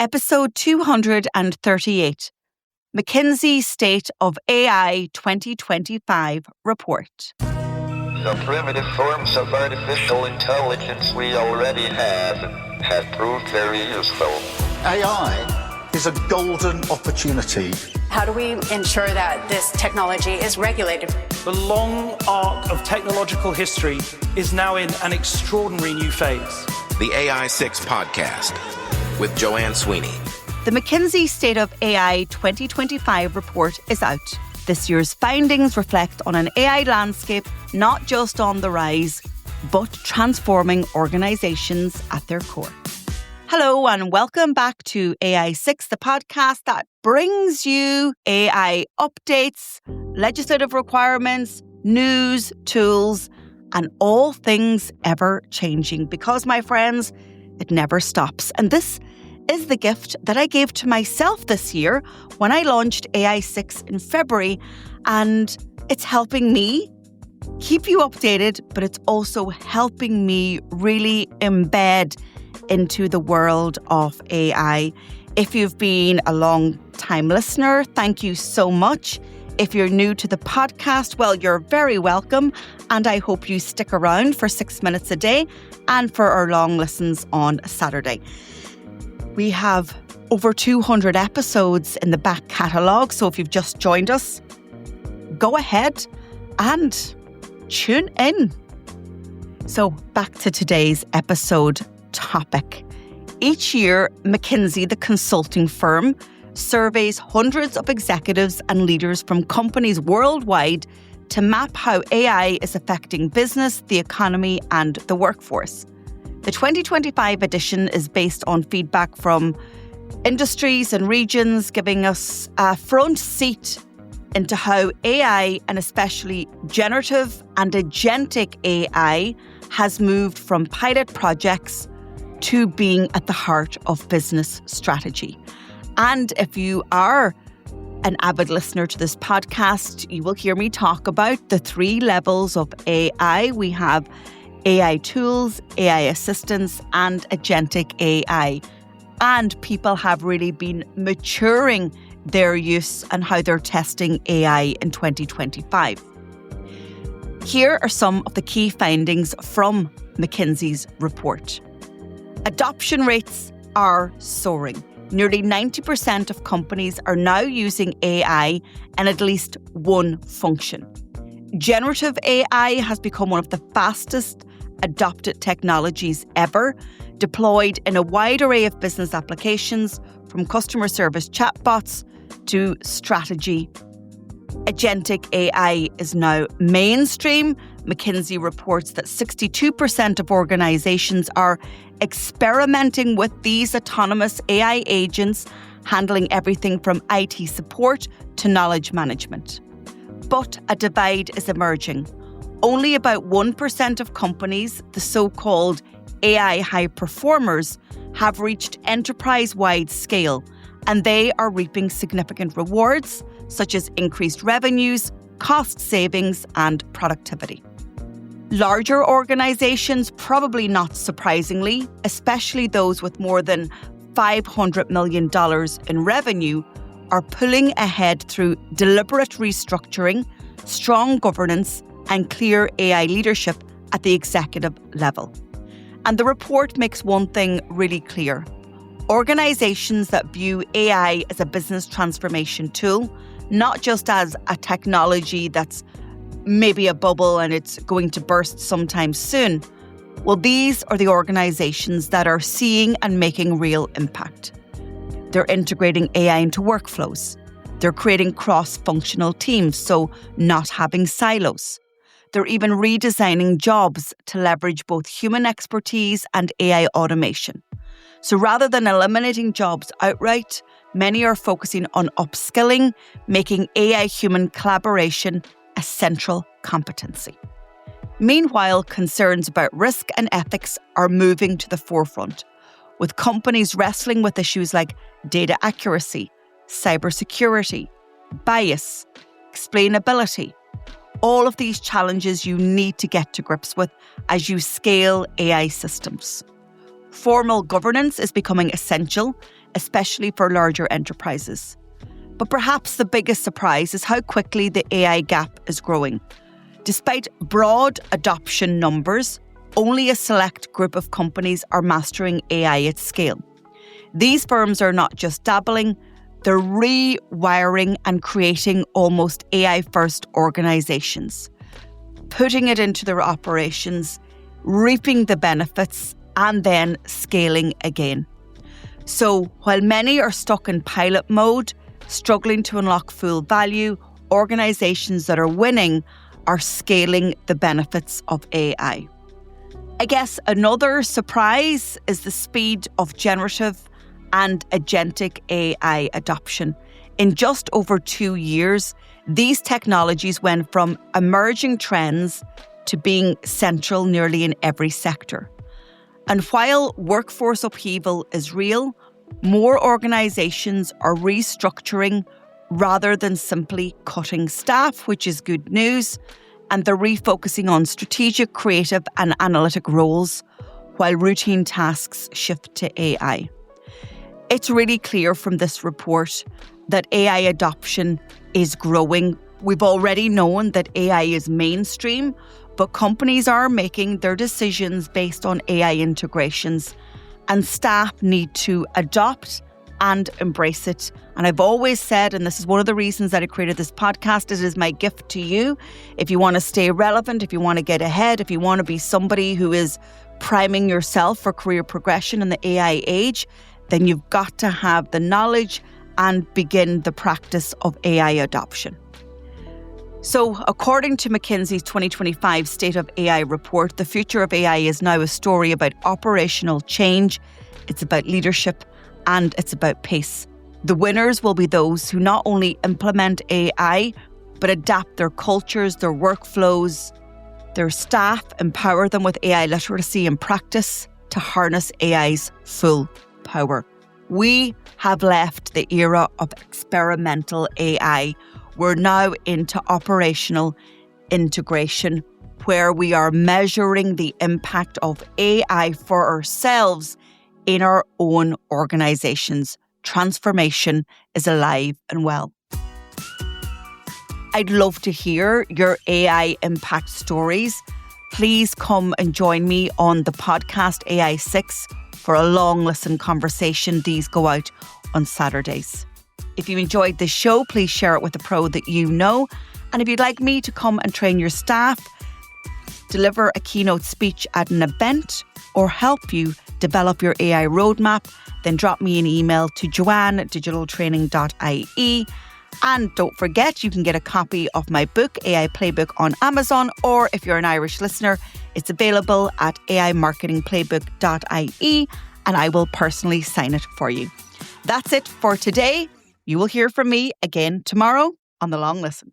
episode 238, McKinsey State of AI 2025 report. The primitive forms of artificial intelligence we already have proved very useful. AI is a golden opportunity. How do we ensure that this technology is regulated? The long arc of technological history is now in an extraordinary new phase. The AI 6 podcast with Joanne Sweeney. The McKinsey State of AI 2025 report is out. This year's findings reflect on an AI landscape not just on the rise, but transforming organisations at their core. Hello and welcome back to AI 6, the podcast that brings you AI updates, legislative requirements, news, tools, and all things ever changing. Because, my friends, it never stops. And this is the gift that I gave to myself this year when I launched AI 6 in February. And it's helping me keep you updated, but it's also helping me really embed into the world of AI. If you've been a long-time listener, thank you so much. If you're new to the podcast, well, you're very welcome. And I hope you stick around for 6 minutes a day and for our long listens on Saturday. We have over 200 episodes in the back catalogue. So if you've just joined us, go ahead and tune in. So back to today's episode topic. Each year, McKinsey, the consulting firm, surveys hundreds of executives and leaders from companies worldwide to map how AI is affecting business, the economy, and the workforce. The 2025 edition is based on feedback from industries and regions, giving us a front seat into how AI, and especially generative and agentic AI, has moved from pilot projects to being at the heart of business strategy. And if you are an avid listener to this podcast, you will hear me talk about the 3 levels of AI. We have AI tools, AI assistants, and agentic AI. And people have really been maturing their use and how they're testing AI in 2025. Here are some of the key findings from McKinsey's report. Adoption rates are soaring. Nearly 90% of companies are now using AI in at least one function. Generative AI has become one of the fastest adopted technologies ever, deployed in a wide array of business applications, from customer service chatbots to strategy. Agentic AI is now mainstream. McKinsey reports that 62% of organizations are experimenting with these autonomous AI agents, handling everything from IT support to knowledge management. But a divide is emerging. Only about 1% of companies, the so-called AI high performers, have reached enterprise-wide scale, and they are reaping significant rewards, such as increased revenues, cost savings, and productivity. Larger organizations, probably not surprisingly, especially those with more than $500 million in revenue, are pulling ahead through deliberate restructuring, strong governance, and clear AI leadership at the executive level. And the report makes one thing really clear. Organizations that view AI as a business transformation tool, not just as a technology that's maybe a bubble and it's going to burst sometime soon, well, these are the organizations that are seeing and making real impact. They're integrating AI into workflows. They're creating cross-functional teams, so not having silos. They're even redesigning jobs to leverage both human expertise and AI automation. So rather than eliminating jobs outright, many are focusing on upskilling, making AI-human collaboration a central competency. Meanwhile, concerns about risk and ethics are moving to the forefront, with companies wrestling with issues like data accuracy, cybersecurity, bias, explainability. All of these challenges you need to get to grips with as you scale AI systems. Formal governance is becoming essential, especially for larger enterprises. But perhaps the biggest surprise is how quickly the AI gap is growing. Despite broad adoption numbers, only a select group of companies are mastering AI at scale. These firms are not just dabbling, they're rewiring and creating almost AI-first organizations, putting it into their operations, reaping the benefits, and then scaling again. So while many are stuck in pilot mode, struggling to unlock full value, organizations that are winning are scaling the benefits of AI. I guess another surprise is the speed of generative and agentic AI adoption. In just over 2 years, these technologies went from emerging trends to being central nearly in every sector. And while workforce upheaval is real, more organizations are restructuring rather than simply cutting staff, which is good news, and they're refocusing on strategic, creative, and analytic roles while routine tasks shift to AI. It's really clear from this report that AI adoption is growing. We've already known that AI is mainstream, but companies are making their decisions based on AI integrations, and staff need to adopt and embrace it. And I've always said, and this is one of the reasons that I created this podcast, it is my gift to you. If you want to stay relevant, if you want to get ahead, if you want to be somebody who is priming yourself for career progression in the AI age, then you've got to have the knowledge and begin the practice of AI adoption. So, according to McKinsey's 2025 State of AI report, the future of AI is now a story about operational change, it's about leadership, and it's about pace. The winners will be those who not only implement AI, but adapt their cultures, their workflows, their staff, empower them with AI literacy and practice to harness AI's full power. We have left the era of experimental AI. We're now into operational integration, where we are measuring the impact of AI for ourselves in our own organizations. Transformation is alive and well. I'd love to hear your AI impact stories. Please come and join me on the podcast AI6 for a long listen conversation. These go out on Saturdays. If you enjoyed this show, please share it with a pro that you know. And if you'd like me to come and train your staff, deliver a keynote speech at an event, or help you develop your AI roadmap, then drop me an email to joanne@digitaltraining.ie. And don't forget, you can get a copy of my book, AI Playbook, on Amazon, or if you're an Irish listener, it's available at aimarketingplaybook.ie, and I will personally sign it for you. That's it for today. You will hear from me again tomorrow on The Long Listen.